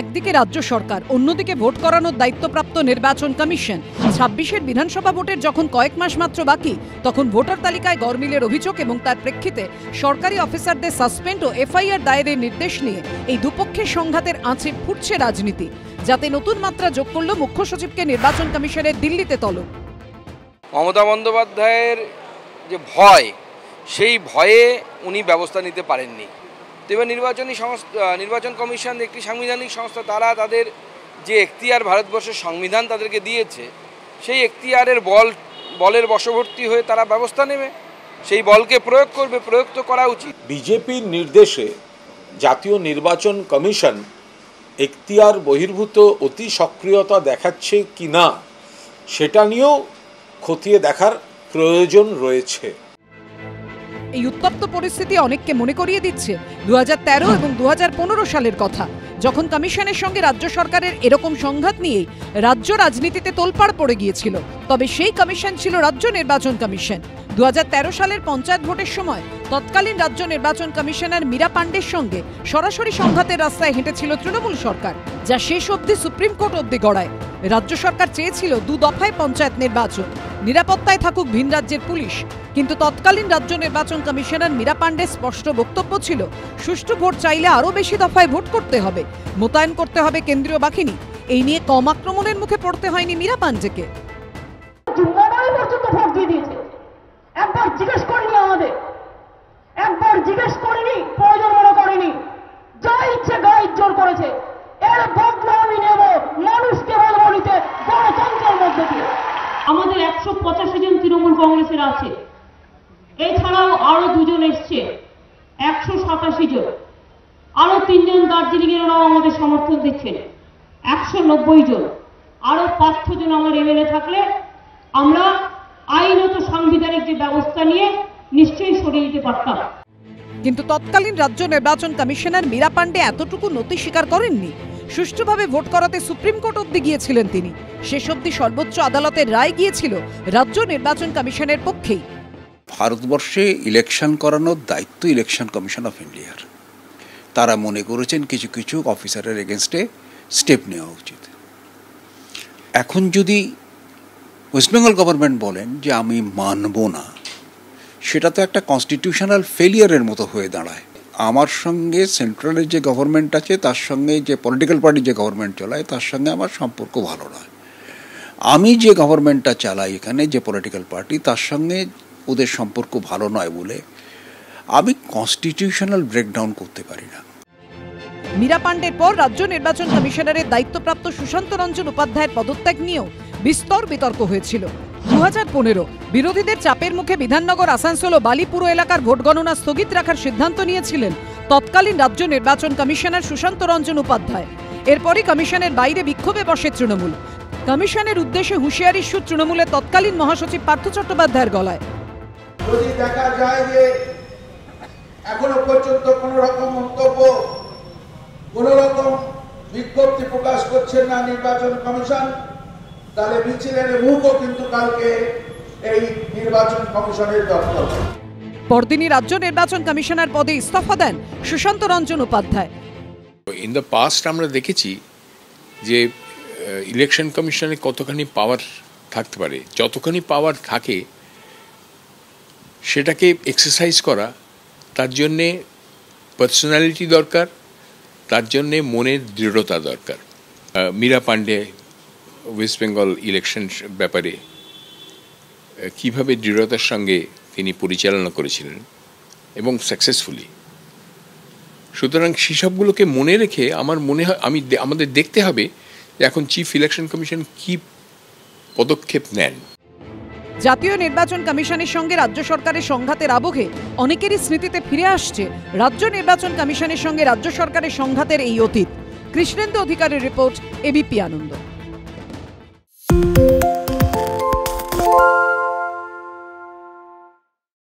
একদিকে রাজ্য সরকার, অন্যদিকে ভোট করানোর দায়িত্বপ্রাপ্ত নির্বাচন কমিশন। ২৬-এর বিধানসভা ভোটের যখন কয়েক মাস মাত্র বাকি, তখন ভোটার তালিকায় গরমিলের অভিযোগ এবং তার প্রেক্ষিতে সরকারি অফিসারদের সাসপেন্ড ও এফআইআর দায়েরের নির্দেশ নিয়ে এই দুপক্ষের সংঘাতের আঁচে ফুটছে রাজনীতি, যাতে নতুন মাত্রা যোগ করল মুখ্য সচিবকে নির্বাচন কমিশনের দিল্লিতে তলব। মমতা বন্দ্যোপাধ্যায়ের যে ভয়, সেই ভয়ে উনি ব্যবস্থা নিতে পারেননি। তবে নির্বাচন কমিশন একটি সাংবিধানিক সংস্থা, তারা তাদের যে এখতিয়ার ভারতবর্ষের সংবিধান তাদেরকে দিয়েছে, সেই এখতিয়ারের বলের বশবর্তী হয়ে তারা ব্যবস্থা নেবে, সেই বলকে প্রয়োগ করবে, প্রয়োগ তো করা উচিত। বিজেপির নির্দেশে জাতীয় নির্বাচন কমিশন এখতিয়ার বহির্ভূত অতি সক্রিয়তা দেখাচ্ছে কিনা সেটা নিয়েও খতিয়ে দেখার প্রয়োজন রয়েছে। এই উত্তপ্ত পরিস্থিতি অনেককে মনে করিয়ে দিচ্ছে ২০১৩ এবং ২০১৫ সালের কথা, যখন কমিশনের সঙ্গে রাজ্য সরকারের এরকম সংঘাত নিয়েই রাজ্য রাজনীতিতে তোলপাড় পড়ে গিয়েছিল। তবে সেই কমিশন ছিল রাজ্য নির্বাচন কমিশন। ২০১৩ সালের পঞ্চায়েত ভোটের সময় তৎকালীন রাজ্য নির্বাচন কমিশনার মীরা পাণ্ডের সঙ্গে সরাসরি সংঘাতের রাস্তায় হেঁটেছিল তৃণমূল সরকার, যা শেষ অবধি সুপ্রিম কোর্ট অবধি গড়ায়। রাজ্য সরকার চেয়েছিল ২ দফায় পঞ্চায়েত নির্বাচন, নিরাপত্তায় থাকুক ভিন রাজ্যের পুলিশ। কিন্তু তৎকালীন রাজ্য নির্বাচন কমিশনার মীরা পাণ্ডের স্পষ্ট বক্তব্য ছিল, সুষ্ঠু ভোট চাইলে আরও বেশি দফায় ভোট করতে হবে, মোতায়েন করতে হবে কেন্দ্রীয় বাহিনী। এই নিয়ে কম আক্রমণের মুখে পড়তে হয়নি মীরা পাণ্ডেকে। একবার জিজ্ঞেস করিনি, আমাদের একবার জিজ্ঞেস করিনি, প্রয়োজন মনে করিনি, যা ইচ্ছে গায়ে জোর করেছে। এর বদলা আমি নেব, মানুষকে বলবো নিতে গণতন্ত্রের মধ্যে দিয়ে। আমাদের ১৮৫ জন তৃণমূল কংগ্রেসের আছে, এছাড়াও আরো 2 জন এসছে, ১৮৭ জন, আরো 3 জন দার্জিলিং এর ওরাও আমাদের সমর্থন দিচ্ছেন, ১৯০ জন, আরো ৫ জন আমার এমএলএ থাকলে আমরা আইনত সাংবিধানিক যে ব্যবস্থা নিয়ে নিশ্চয়ই সরিয়ে দিতে পারতাম। কিন্তু তৎকালীন রাজ্য নির্বাচন কমিশনার মীরা পাণ্ডে এতটুকু নতি স্বীকার করেননি। সুষ্ঠুভাবে ভোট করাতে সুপ্রিম কোর্ট অবধি গিয়েছিলেন তিনি। শেষ অবধি সর্বোচ্চ আদালতের রায় গিয়েছিল রাজ্য নির্বাচন কমিশনের পক্ষেই। ভারতবর্ষে ইলেকশন করানোর দায়িত্ব ইলেকশন কমিশন অফ ইন্ডিয়ার। তারা মনে করেছেন কিছু কিছু অফিসারের এগেনস্টে স্টেপ নেওয়া উচিত। এখন যদি ওয়েস্ট বেঙ্গল গভর্নমেন্ট বলেন যে আমি মানব না, সেটা তো একটা কনস্টিটিউশনাল ফেলিয়ারের মতো হয়ে দাঁড়ায়। আমার সঙ্গে সেন্ট্রালের যে গভর্নমেন্ট আছে, তার সঙ্গে যে পলিটিক্যাল পার্টি যে গভর্নমেন্ট চালায়, তার সঙ্গে আমার সম্পর্ক ভালো নয়। আমি যে গভর্নমেন্টটা চালাই এখানে, যে পলিটিক্যাল পার্টি, তার সঙ্গে ওদের সম্পর্ক ভালো নয় বলে আমি কনস্টিটিউশনাল ব্রেকডাউন করতে পারি না। মীরা পাণ্ডের পর রাজ্য নির্বাচন কমিশনারের দায়িত্বপ্রাপ্ত সুশান্ত রঞ্জন উপাধ্যায়ের পদত্যাগ নিয়েও বিস্তর বিতর্ক হয়েছিল। ২০১৫ বিরোধীদের চাপের মুখে বিধাননগর, আসানসোল ও বালিপুর এলাকার ভোট গণনা স্থগিত রাখার সিদ্ধান্ত নিয়েছিলেন তৎকালীন রাজ্য নির্বাচন কমিশনার সুশান্ত রঞ্জন উপাধ্যায়। এরপরই কমিশনের বাইরে বিক্ষোভে বসে তৃণমূল। কমিশনের উদ্দেশ্যে হুঁশিয়ারির সুর তৃণমূলের তৎকালীন মহাসচিব পার্থ চট্টোপাধ্যায়ের গলায়। যদি দেখা যায় যে এখনো পর্যন্ত কোন রকম মন্তব্য, কোন রকম বিজ্ঞপ্তি প্রকাশ করছেন না নির্বাচন কমিশন, তাহলে মিছিলের মুখও কিন্তু কালকে এই নির্বাচন কমিশনের দপ্তর। পরদিনই রাজ্য নির্বাচন কমিশনার পদে ইস্তফা দেন Sushanta Ranjan Upadhyay. In the past আমরা দেখেছি যে ইলেকশন কমিশনে কতখানি পাওয়ার থাকতে পারে। যতখানি পাওয়ার থাকে সেটাকে এক্সারসাইজ করা, তার জন্যে পার্সোনালিটি দরকার, তার জন্যে মনের দৃঢ়তা দরকার। Meera Pandey West Bengal election ব্যাপারে কীভাবে দৃঢ়তার সঙ্গে তিনি পরিচালনা করেছিলেন এবং সাকসেসফুলি। সুতরাং সেসবগুলোকে মনে রেখে আমার মনে হয় আমাদের দেখতে হবে যে এখন চিফ ইলেকশন কমিশন কী পদক্ষেপ নেন। জাতীয় নির্বাচন কমিশনের সঙ্গে রাজ্য সরকারের সংঘাতের আবহে অনেকেরই স্মৃতিতে ফিরে আসছে রাজ্য নির্বাচন কমিশনের সঙ্গে রাজ্য সরকারের সংঘাতের এই অতীত। কৃষ্ণেন্দু অধিকারীর রিপোর্ট, এবিপি আনন্দ।